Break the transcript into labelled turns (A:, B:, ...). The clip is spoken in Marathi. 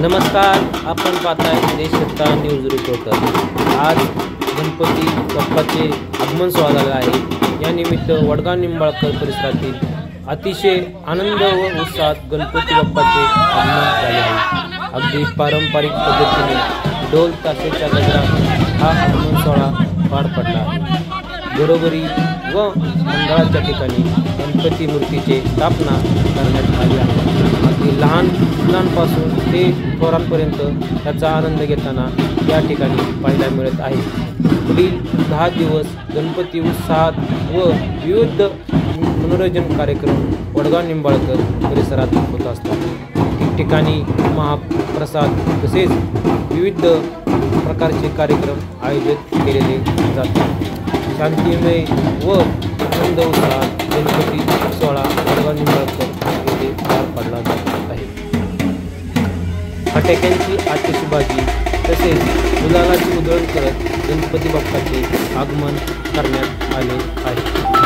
A: नमस्कार, आपण पाहताय देशसत्ता न्यूज रिपोर्टर। आज गणपती बाप्पाचे आगमन सोहळा झाला आहे। या निमित्त वडगाव निंबाळकर परिसरातील अतिशय आनंद व उत्साहात गणपती बाप्पाचे आगमन झाले आहे। अगदी पारंपरिक पद्धतीने ढोल ताशाच्या गजरात हा आगमन सोहळा पार पडला आहे। घरोघरी व मंडळाच्या ठिकाणी गणपती मूर्तीची स्थापना करण्यात आली आहे। अगदी लहान मुलांपासून ते थोरांपर्यंत त्याचा आनंद घेताना या ठिकाणी पाहायला मिळत आहे। पुढील 10 दिवस गणपती उत्साहात व विविध मनोरंजन कार्यक्रम वडगाव निंबाळकर परिसरात होत असतात। ठिकठिकाणी महाप्रसाद तसेच विविध प्रकारचे कार्यक्रम आयोजित केलेले जातात। शांतिमय व आनंद उत्साहात गणपती सोहळा वडगाव निंबाळकर येथे पार पडला जात आहे। फटाक्यांची आतिषबाजी तसेच गुलालाची उधळण करत गणपती बाप्पाचे आगमन करण्यात आले आहे।